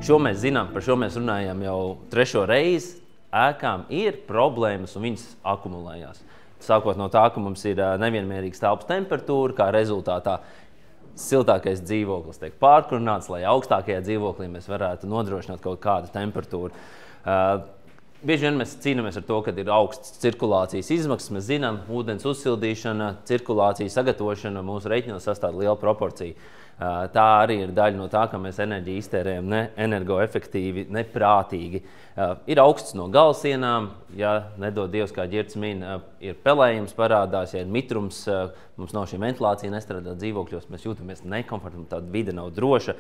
Šo mēs zinām, par šo mēs runājam jau 3. reizi. Ēkām ir problēmas un viņas akumulējās. Sākot no tā, ka mums ir nevienmērīgas telpas temperatūra, kā rezultātā siltākais dzīvoklis tiek pārkurināts, lai augstākajā dzīvoklī mēs varētu nodrošināt kaut kādu temperatūru. Bieži vien mēs cīnāmies ar to, kad ir augsts cirkulācijas izmaksas. Mēs zinām, ūdens uzsildīšana, cirkulācija, sagatavošana mūsu rēķinos sastāv liela proporcija. Tā arī ir daļa no tā, ka mēs enerģiju iztērējam ne energoefektīvi, neprātīgi. Ir augsts no galsienām, ja nedod Dievs, kā Ģirds min, ir pelējums parādās, ja ir mitrums, mums nav šī ventilācija nestrādā dzīvokļos, mēs jūtamies nekomfortabli, tāda vide nav droša.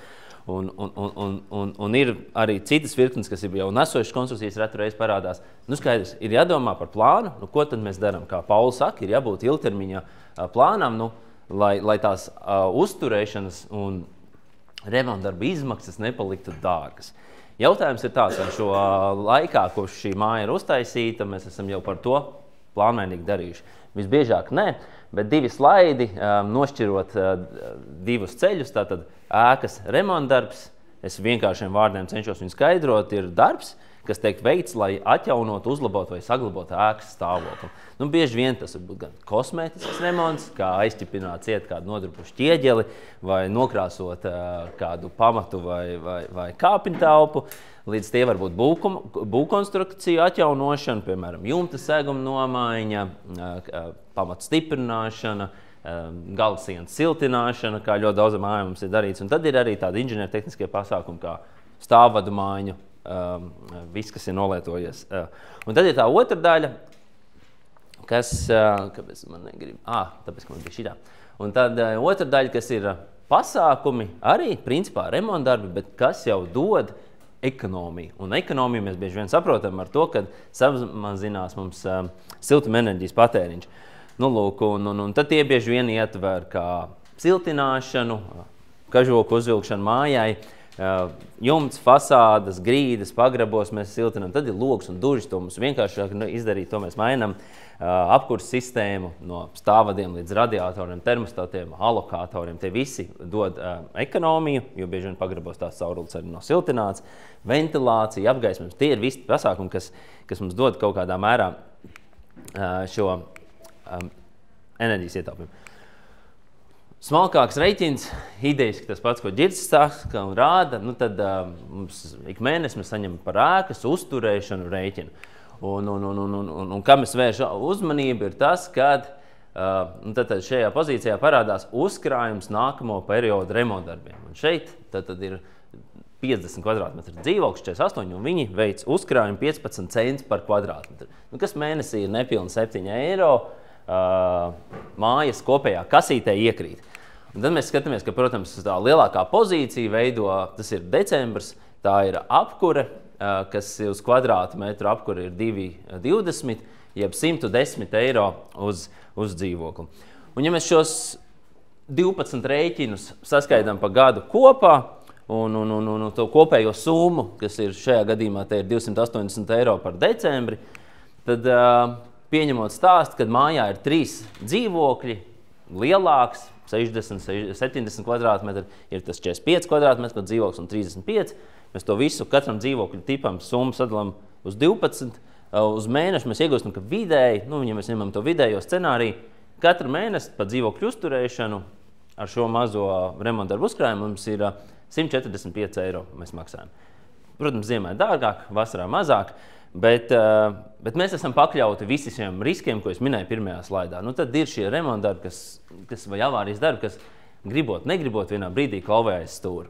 Un ir arī citas virknes, kas ir jau nesošas konstrukcijas retu reizi parādās. Nu skaidrs, ir jādomā par plānu, nu ko tad mēs darām? Kā Pauls saka, ir jābūt ilgtermiņa plānam, lai tās uzturēšanas un remontdarba izmaksas nepaliktu dārgas. Jautājums ir tāds, vai šo laikā, ko šī māja ir uztaisīta, mēs esam jau par to plānveidīgi darījuši. Visbiežāk nē, bet 2 slaidi, nošķirot 2 ceļus, tātad ēkas remontdarbs, es vienkāršiem vārdiem cenšos viņu skaidrot, ir darbs, kas tiek veikts, lai atjaunot, uzlabot vai saglabot ēkas stāvokli. Nu, bieži vien tas var būt gan kosmētisks remonts, kā aizķipināt ciet kādu nodrupušu ķieģeli, vai nokrāsot kādu pamatu vai kāpiņu telpu, līdz tie var būt būvkonstrukciju atjaunošana, piemēram, jumta seguma nomaiņa, pamatu stiprināšana, galdsienas siltināšana, kā ļoti daudz māju mums ir darīts. Un tad ir arī tādi inženiertehniskie pasākumi, kā stāvvadu mājiņu, viss, kas ir nolietojies. Un tad ir tā otra daļa, kas, kāpēc man negrib, tāpēc, ka man bija šitā. Un tad otra daļa, kas ir pasākumi, arī principā remontdarbi, bet kas jau dod ekonomiju. Un ekonomiju mēs bieži vien saprotam ar to, ka samazinās mums siltumenerģijas patēriņš. Nu, lūk, un tad tie bieži vien ietver kā siltināšanu, kažoku uzvilkšanu mājai, jumts, fasādes, grīdas, pagrabos mēs siltinām, tad ir logs un dužas, to mums vienkāršāk izdarīt, to mēs mainām apkurs sistēmu no stāvvadiem līdz radiatoriem, termostatiem, alokatoriem, tie visi dod ekonomiju, jo bieži vien pagrabos tās caurules arī nav siltināts, ventilācija, apgaismojums, tie ir visi pasākumi, kas mums dod kaut kādā mērā šo enerģijas ietaupījumu. Smalkāks reiķins, idejiski tas pats, ko Ģirds saka un rāda, nu tad mums ik mēnesi mēs saņemam par ēkas uzturēšanu reiķinu. Un kam es vēršu uzmanību ir tas, kad tad šajā pozīcijā parādās uzkrājums nākamo periodu remontdarbiem. Un šeit tad ir 50 kvadrātmetru dzīvoklis, 48, un viņi veic uzkrājumu 15 centi par kvadrātmetru. Nu, kas mēnesī ir nepilni 7 eiro, mājas kopējā kasītē iekrīt. Un tad mēs skatāmies, ka, protams, tā lielākā pozīcija veido, tas ir decembris, tā ir apkure, kas uz kvadrātmetru apkure ir 2,20, jeb 110 eiro uz dzīvokli. Un ja mēs šos 12 rēķinus saskaidām pa gadu kopā, un to kopējo summu, kas ir šajā gadījumā, te ir 280 eiro par decembri, tad pieņemot stāstu, kad mājā ir 3 dzīvokļi, lielāks, 60, 70 kvadrātmetri, ir tas 45 kvadrātmetri, kad dzīvoklis un 35. Mēs to visu katram dzīvokļu tipam summu sadalām uz 12. Uz mēnešu mēs iegūstam, ka vidēji, ja mēs ņemam to vidējo scenāriju, katru mēnesi par dzīvokļu uzturēšanu ar šo mazo remontdarbu uzkrājumu mums ir 145 eiro mēs maksājam. Protams, ziemā dārgāk, vasarā mazāk. Bet mēs esam pakļauti visiem šiem riskiem, ko es minēju pirmajā slaidā. Nu, tad ir šie remontdarbi, vai avārijas darbi, kas gribot, negribot vienā brīdī klauvē aiz stūra.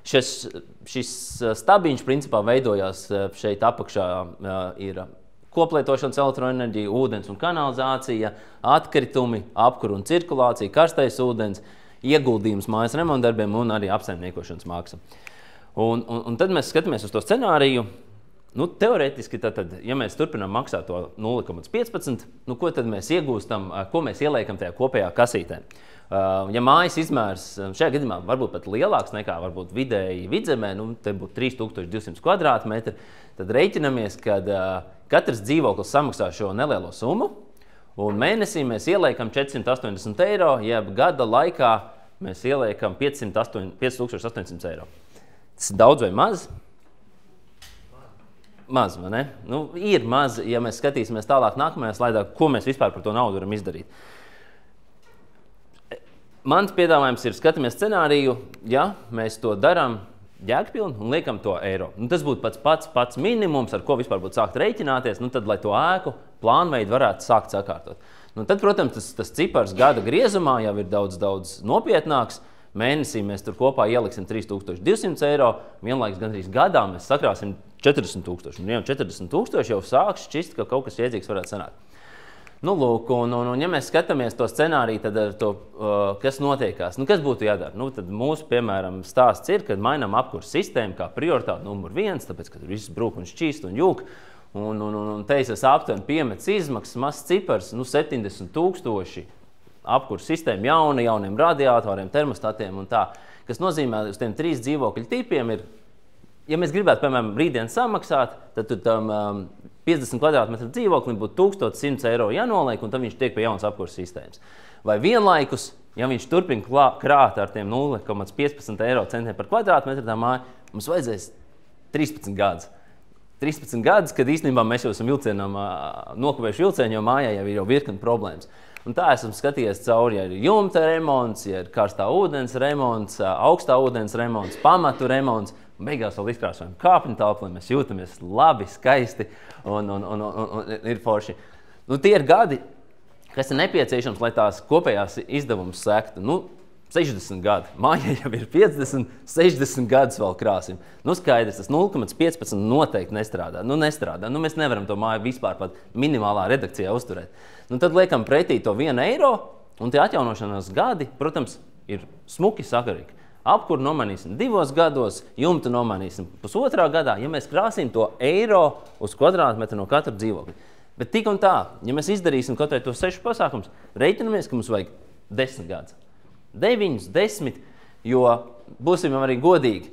Šis stabiņš principā veidojās šeit apakšā ir koplietošanas elektroenerģija, ūdens un kanalizācija, atkritumi, apkura un cirkulācija, karstais ūdens, ieguldījums mājas remontdarbiem un arī apsaimniekošanas maksa. Un tad mēs skatāmies uz to scenāriju. Nu, teorētiski, tad, ja mēs turpinām maksāt to 0,15, ko tad mēs iegūstam, ko mēs ieliekam tajā kopējā kasītē? Ja mājas izmērs šajā gadījumā varbūt pat lielāks nekā varbūt vidēji Vidzemē, te būtu 3200 kvadrātmetri, tad reiķinamies, ka katrs dzīvoklis samaksā šo nelielo summu, un mēnesī mēs ieliekam 480 eiro, jeb gada laikā mēs ieliekam 5800 eiro. Tas ir daudz vai maz? Maz, vai ne? Nu, ir maz, ja mēs skatīsimies tālāk nākamajā slaidā, ko mēs vispār par to naudu varam izdarīt. Mans piedāvājums ir skatāmies scenāriju, ja mēs to darām jēgpilni un liekam to eiro. Nu, tas būtu pats minimums, ar ko vispār būtu sākt rēķināties, nu, tad, lai to ēku plānveidu varētu sākt sakārtot. Nu, tad, protams, tas cipars gada griezumā jau ir daudz nopietnāks. Mēnesī mēs tur kopā ieliksim 3200 eiro, vienlaikus gandrīz gadā mēs sakrāsim 40 000. Un jau 40 000 jau sāks šķist, ka kaut kas iedzīgs varētu sanākt. Nu, lūk, un ja mēs skatāmies to scenāriju, tad ar to, kas notiekās, nu, kas būtu jādara? Nu, tad mūsu, piemēram, stāsts ir, kad mainām apkurss sistēmu kā prioritāti numur 1, tāpēc, ka tur viss brūk un šķīst un jūk. Un te es aptuveni piemets izmaksas, mazs cipars, nu, 70 000 apkurss sistēma jauniem radiatoriem, termostatiem un tā. Kas nozīmē, uz tiem 3 dzīvokļu tipiem ir, ja mēs gribētu, piemēram, rītdien samaksāt, tad tam 50 kvadrātmetru dzīvoklim būtu 1100 eiro jānoliek, un tad viņš tiek pie jaunas apkurss sistēmas. Vai vienlaikus, ja viņš turpina krāt ar tiem 0,15 eiro centiem par kvadrātmetru tā māja, mums vajadzēs 13 gadus. 13 gadus, kad īstenībā mēs jau esam vilcienam nokavējuši vilcienu, jo mājā jau ir virkni problēmas. Un tā esam skatījies cauri, ja ir jumta remonts, ja ir karstā ūdens remonts, augstā ūdens remonts, pamatu remonts, un beigās vēl izkrāsojam kāpņu telpu, lai mēs jūtamies labi, skaisti un ir forši. Nu, tie ir gadi, kas ir nepieciešams, lai tās kopējās izdevumus sektu. Nu, 60 gadi. Mājai jau ir 50, 60 gadus vēl krāsim. Nu, skaidrs, tas 0,15 noteikti nestrādā. Nu, Nu, mēs nevaram to māju vispār pat minimālā redakcijā uzturēt. Nu, tad liekam pretī to 1 eiro, un tie atjaunošanās gadi, protams, ir smuki sakarīgi. Apkuru nomainīsim 2 gados, jumtu nomainīsim 1,5 gadā, ja mēs krāsim to eiro uz kvadrātmetru no katra dzīvokļa. Bet tik un tā, ja mēs izdarīsim kaut vai tos 6 pasākums, reiķinamies, ka mums vajag 10 gadus. 9, 10, jo būsim arī godīgi.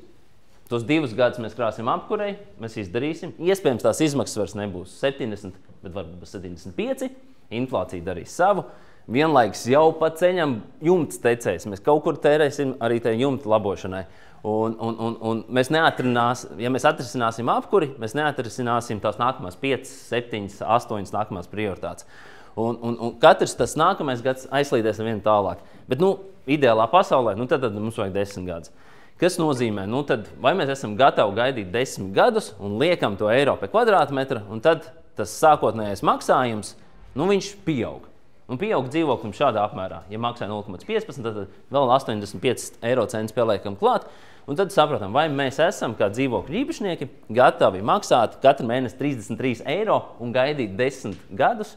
Tos 2 gadus mēs krāsim apkurei, mēs izdarīsim. Iespējams, tās izmaksas vairs nebūs 70, bet varbūt 75. Inflācija darīs savu. Vienlaiks jau pa ceļam jumts tecēs. Mēs kaut kur tērēsim arī tai jumta labošanai. Un mēs ja mēs atrisināsim apkuri, mēs neatrisināsim tās nākamās 5, 7, 8 nākamās prioritātes. Un katrs tas nākamais gads aizslīdēs ar vienu tālāk. Bet, nu, ideālā pasaulē, nu, tad mums vajag 10 gadus. Kas nozīmē, nu, tad vai mēs esam gatavi gaidīt 10 gadus un liekam to eiro pie kvadrātmetra, un tad tas sākotnējais maksājums, nu, viņš pieaug. Un pieaug dzīvoklim šādā apmērā. Ja maksā 0,15, tad vēl 85 eiro centus pieliekam klāt, un tad saprotam, vai mēs esam kā dzīvokļu īpašnieki gatavi maksāt katru mēnesi 33 eiro un gaidīt 10 gadus,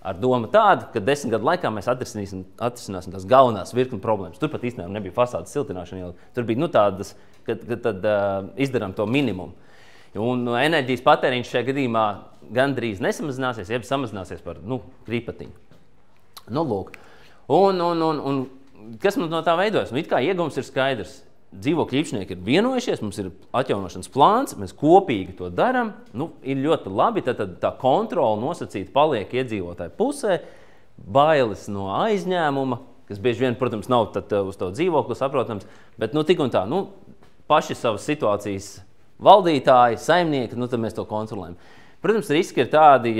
ar domu tādu, ka 10 gadu laikā mēs atrisināsim tās galvenās virkni problēmas. Tur pat īstenībā nebija fasādes siltināšana, jo tur bija nu, tādas, kad tad izdarām to minimumu. Un enerģijas patēriņš šajā gadījumā gandrīz nesamazināsies, jeb samazināsies par kripatiņu. Nu, lūk. Un kas mums no tā veidojas? Nu, it kā iegums ir skaidrs. Dzīvokļu īpašnieki ir vienojušies, mums ir atjaunošanas plāns, mēs kopīgi to darām. Nu, ir ļoti labi, tad tā kontrola nosacīta paliek iedzīvotāju pusē, bailes no aizņēmuma, kas bieži vien, protams, nav uz to dzīvokli saprotams, bet tik un tā, paši savas situācijas valdītāji, saimnieki, tad mēs to kontrolējam. Protams, riski ir tādi,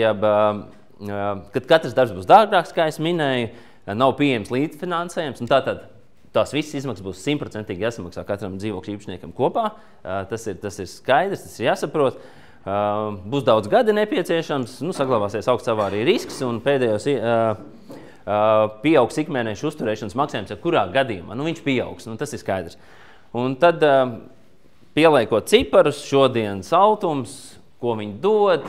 kad katrs darbs būs dārgāks, kā es minēju, nav pieejams līdzfinansējums, un tātad tās visas izmaksas būs 100% jāsamaksā katram dzīvokļu īpašniekam kopā. Tas ir skaidrs, tas ir jāsaprot. Būs daudz gadi nepieciešams, saglabāsies augsts avārija risks un pēdējos pieaugs ikmēnešu uzturēšanas maksājums, kurā gadījumā viņš pieaugs, tas ir skaidrs. Un tad pieliekot ciparus, šodienas autums, ko viņi dod,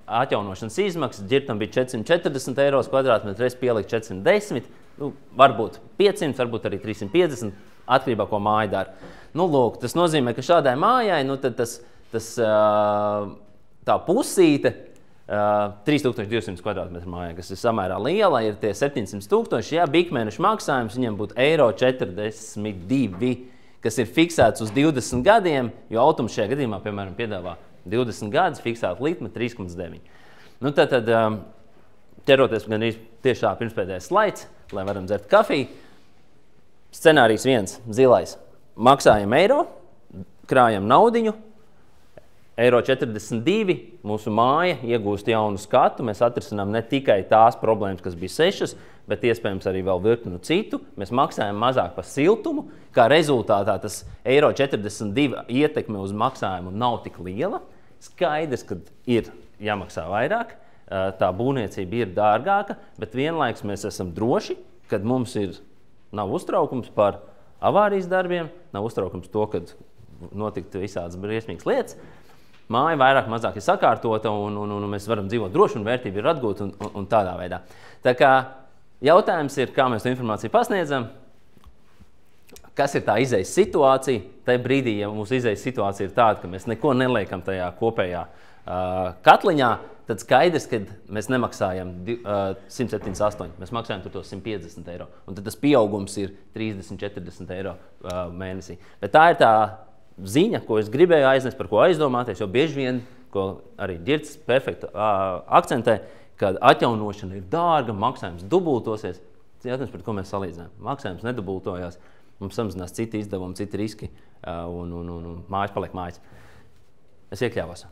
atjaunošanas izmaksas, ģirtam bija 440 eiro kvadrātmetru, es pieliku 410, varbūt 500, varbūt arī 350, atkarībā, ko māja dara. Lūk, tas nozīmē, ka šādai mājai, tad tā pusīte 3200 kvadrātmetru mājai, kas ir samērā liela, ir tie 700 000, ja ikmēnešu maksājums viņam būtu eiro 42, kas ir fiksēts uz 20 gadiem, jo automs šajā gadījumā, piemēram, piedāvā 20 gadus, fiksētu likmi 3,9. Tad ķeroties gan arī tieši tā pirmspēdējais slaids, lai varam dzert kafiju. Scenārijs 1, zilais. Maksājam eiro, krājam naudiņu, €42, mūsu māja iegūst jaunu skatu, mēs atrisinām ne tikai tās problēmas, kas bija 6, bet iespējams arī vēl virkni citu. Mēs maksājam mazāk par siltumu, kā rezultātā tas €42 ietekme uz maksājumu nav tik liela. Skaidrs, ka ir jāmaksā vairāk, tā būvniecība ir dārgāka, bet vienlaikus mēs esam droši, kad mums nav uztraukums par avārijas darbiem, nav uztraukums to, kad notiktu visādas briesmīgas lietas. Māja vairāk mazāk ir sakārtota un mēs varam dzīvot droši un vērtība ir atgūta un tādā veidā. Tā kā jautājums ir, kā mēs to informāciju pasniedzam, kas ir tā izejas situācija. Tajā brīdī, ja mūsu izejas situācija ir tāda, ka mēs neko neliekam tajā kopējā katliņā, tad skaidrs, ka mēs nemaksājam 178, mēs maksājam tur tos €150. Un tad tas pieaugums ir 30–40 eiro mēnesī. Bet tā ir tā ziņa, ko es gribēju aiznest, par ko aizdomāties, jo bieži vien, ko arī Ģirds perfekti akcentē, ka atjaunošana ir dārga, maksājums dubultosies. Tas ir jautājums, par ko mēs salīdzinām. Maksājums nedubultojās, mums samazinās citi izdevumi, citi riski un mājas paliek mājas. Es iekļāvos.